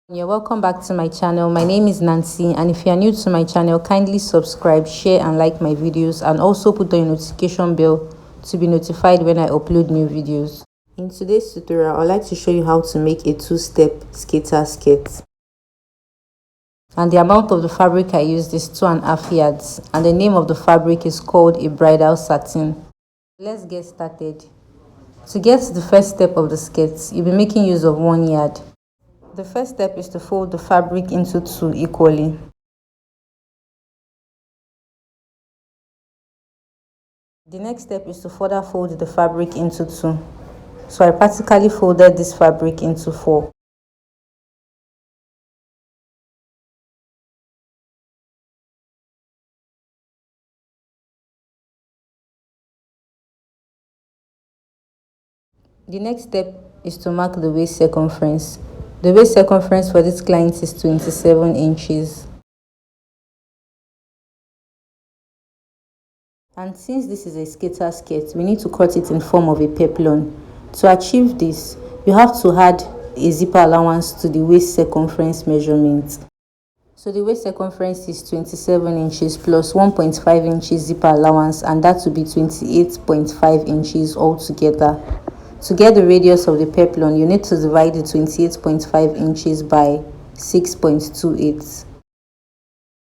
You're welcome back to my channel. My name is Nancy, and if you are new to my channel, kindly subscribe, share and like my videos, and also put on your notification bell to be notified when I upload new videos. In today's tutorial, I'd like to show you how to make a two-step skater skirt. And the amount of the fabric I used is 2.5 yards, and the name of the fabric is called a bridal satin. Let's get started. To get to the first step of the skirt, you'll be making use of 1 yard. The first step is to fold the fabric into 2 equally. The next step is to further fold the fabric into 2. So I practically folded this fabric into 4. The next step is to mark the waist circumference. The waist circumference for this client is 27 inches. And since this is a skater skirt, we need to cut it in form of a peplum. To achieve this, you have to add a zipper allowance to the waist circumference measurement. So the waist circumference is 27 inches plus 1.5 inches zipper allowance, and that will be 28.5 inches altogether. To get the radius of the peplum, you need to divide the 28.5 inches by 6.28.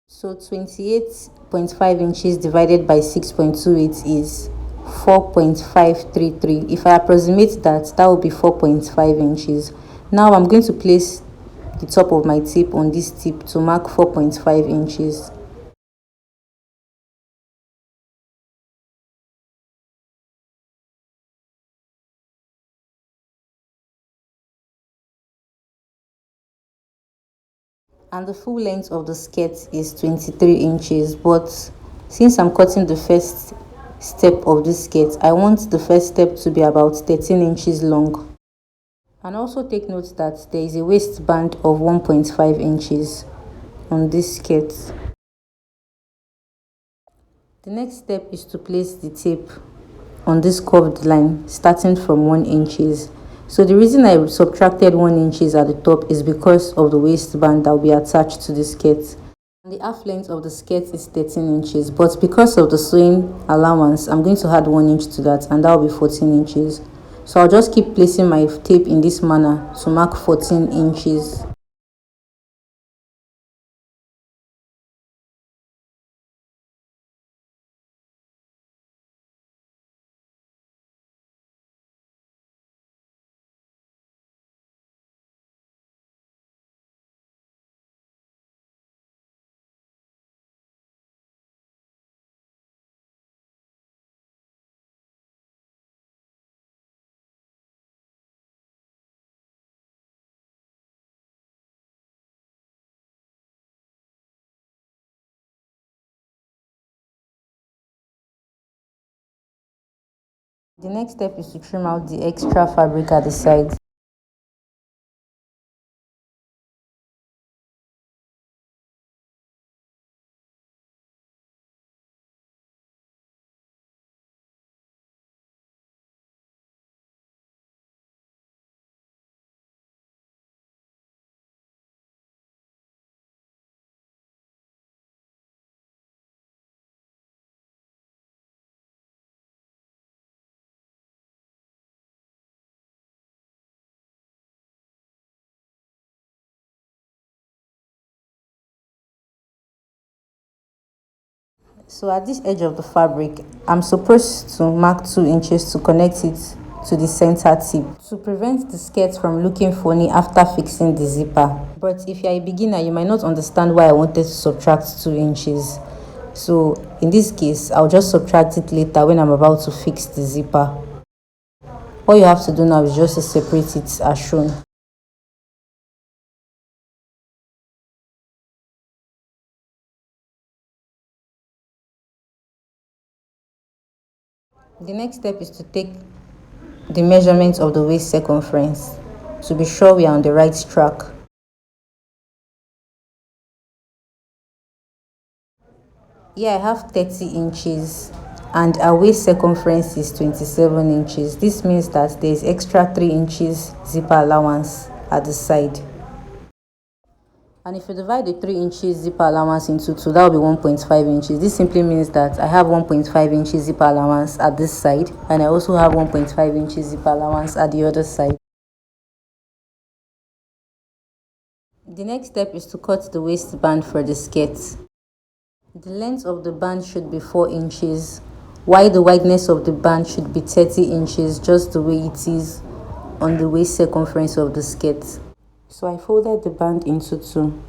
So 28.5 inches divided by 6.28 is 4.533. If I approximate that, that will be 4.5 inches. Now I'm going to place the top of my tape on this tip to mark 4.5 inches. And the full length of the skirt is 23 inches, but since I'm cutting the first step of this skirt, I want the first step to be about 13 inches long. And also take note that there is a waistband of 1.5 inches on this skirt. The next step is to place the tape on this curved line starting from 1 inches. So the reason I subtracted 1 inches at the top is because of the waistband that will be attached to the skirt. And the half length of the skirt is 13 inches, but because of the sewing allowance, I'm going to add 1 inch to that, and that will be 14 inches. So I'll just keep placing my tape in this manner to mark 14 inches. The next step is to trim out the extra fabric at the sides. So at this edge of the fabric, I'm supposed to mark 2 inches to connect it to the center tip to prevent the skirt from looking funny after fixing the zipper. But if you're a beginner, you might not understand why I wanted to subtract 2 inches. So in this case, I'll just subtract it later when I'm about to fix the zipper. All you have to do now is just to separate it as shown. The next step is to take the measurement of the waist circumference to be sure we are on the right track. Here I have 30 inches and our waist circumference is 27 inches. This means that there is extra 3 inches zipper allowance at the side. And if you divide the 3 inches zipper allowance into 2, that will be 1.5 inches. This simply means that I have 1.5 inches zipper allowance at this side, and I also have 1.5 inches zipper allowance at the other side. The next step is to cut the waistband for the skirt. The length of the band should be 4 inches, while the wideness of the band should be 30 inches, just the way it is on the waist circumference of the skirt. So I folded the band into 2,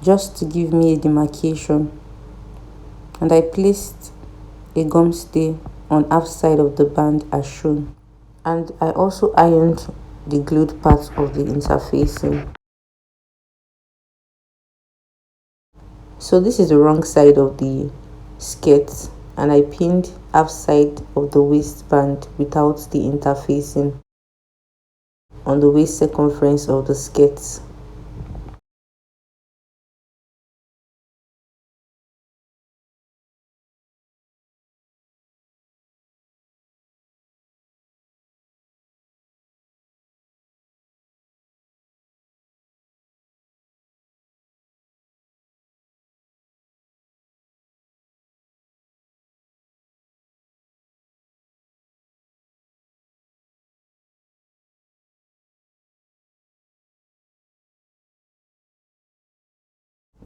just to give me a demarcation, and I placed a gum stay on half side of the band as shown, and I also ironed the glued part of the interfacing. So this is the wrong side of the skirt, and I pinned half side of the waistband without the interfacing on the waist circumference of the skirt.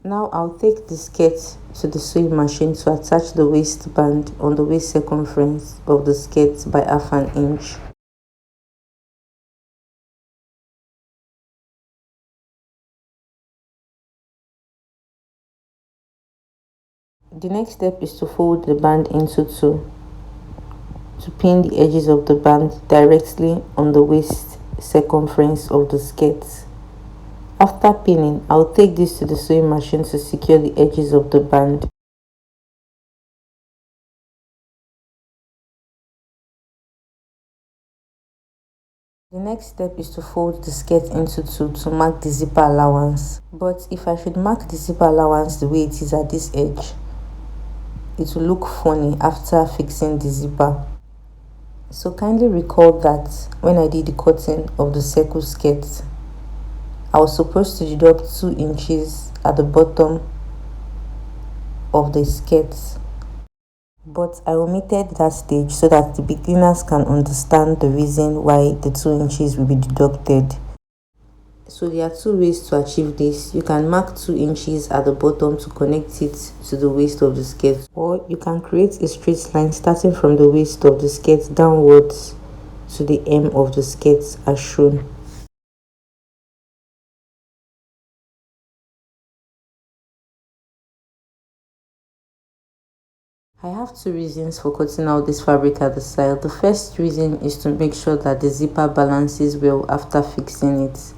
Now I'll take the skirt to the sewing machine to attach the waistband on the waist circumference of the skirt by half an inch. The next step is to fold the band into 2 to pin the edges of the band directly on the waist circumference of the skirt. After pinning, I'll take this to the sewing machine to secure the edges of the band. The next step is to fold the skirt into 2 to mark the zipper allowance. But if I should mark the zipper allowance the way it is at this edge, it will look funny after fixing the zipper. So kindly recall that when I did the cutting of the circle skirt, I was supposed to deduct 2 inches at the bottom of the skirt, but I omitted that stage so that the beginners can understand the reason why the 2 inches will be deducted. So there are 2 ways to achieve this. You can mark 2 inches at the bottom to connect it to the waist of the skirt, or you can create a straight line starting from the waist of the skirt downwards to the hem of the skirt as shown. I have 2 reasons for cutting out this fabric at the side. The first reason is to make sure that the zipper balances well after fixing it.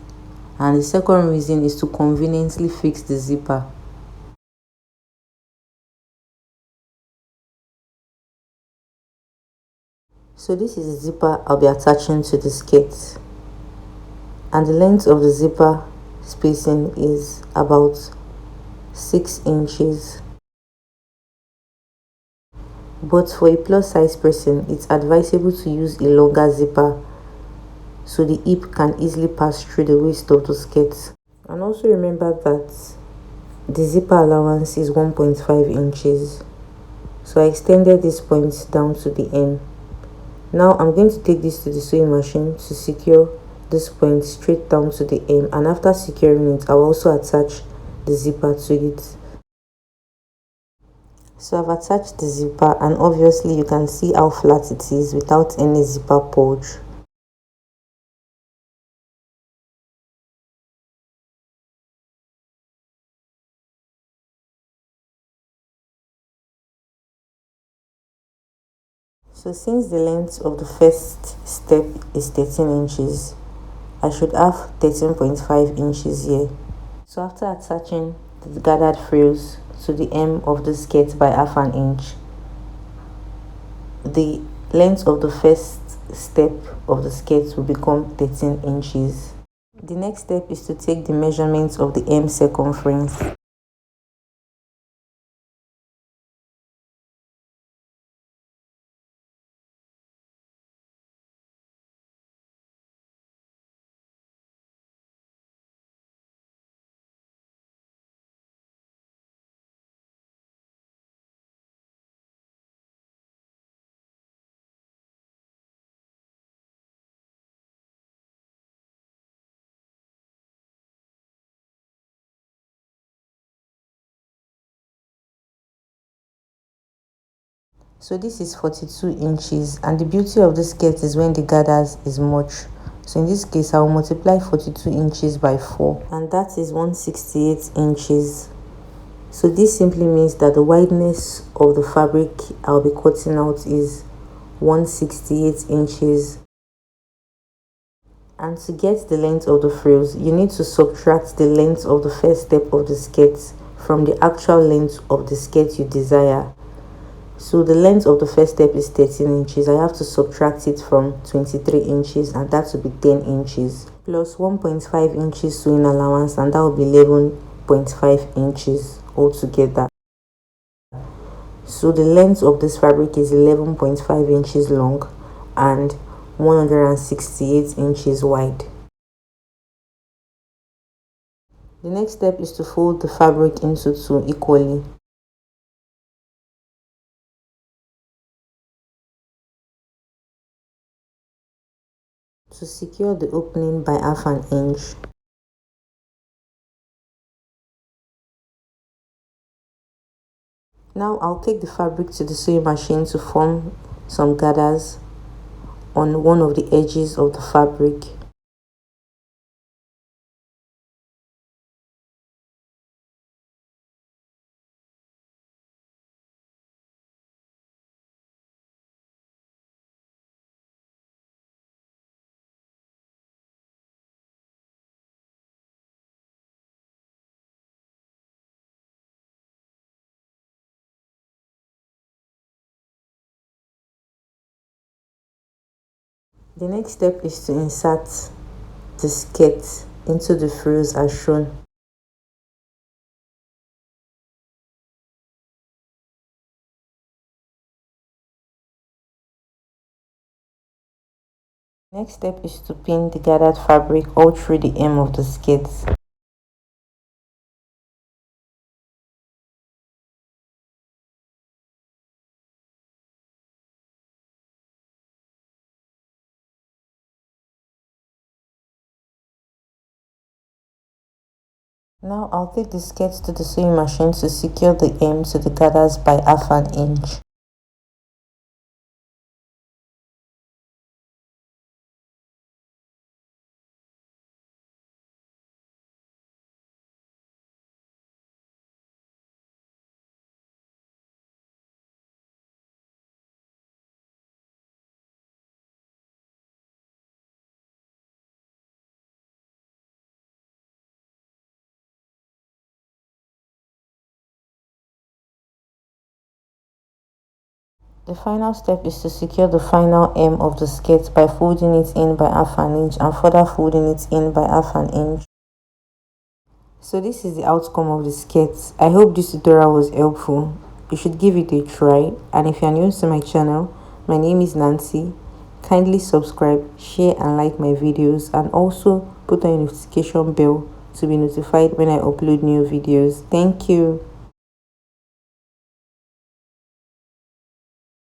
And the second reason is to conveniently fix the zipper. So this is the zipper I'll be attaching to the skirt. And the length of the zipper spacing is about 6 inches. But for a plus size person, it's advisable to use a longer zipper so the hip can easily pass through the waist of the skirt. And also remember that the zipper allowance is 1.5 inches. So I extended this point down to the end. Now I'm going to take this to the sewing machine to secure this point straight down to the hem, and after securing it, I'll also attach the zipper to it. So I've attached the zipper, and obviously you can see how flat it is without any zipper bulge. So since the length of the first step is 13 inches, I should have 13.5 inches here. So after attaching the gathered frills to the hem of the skirt by half an inch, the length of the first step of the skirt will become 13 inches. The next step is to take the measurements of the hem circumference. So this is 42 inches, and the beauty of this skirt is when the gathers is much. So in this case, I will multiply 42 inches by 4, and that is 168 inches. So this simply means that the wideness of the fabric I'll be cutting out is 168 inches. And to get the length of the frills, you need to subtract the length of the first step of the skirt from the actual length of the skirt you desire. So the length of the first step is 13 inches. I have to subtract it from 23 inches, and that will be 10 inches plus 1.5 inches sewing allowance, and that will be 11.5 inches altogether. So the length of this fabric is 11.5 inches long and 168 inches wide. The next step is to fold the fabric into two equally. To secure the opening by half an inch. Now I'll take the fabric to the sewing machine to form some gathers on one of the edges of the fabric. The next step is to insert the skirt into the frills as shown. Next step is to pin the gathered fabric all through the hem of the skirt. Now I'll take the skirt to the sewing machine to secure the hem to the gathers by half an inch. The final step is to secure the final hem of the skirt by folding it in by half an inch and further folding it in by half an inch. So this is the outcome of the skirt. I hope this tutorial was helpful. You should give it a try, and if you are new to my channel, my name is Nancy. Kindly subscribe, share and like my videos, and also put on a notification bell to be notified when I upload new videos. Thank you.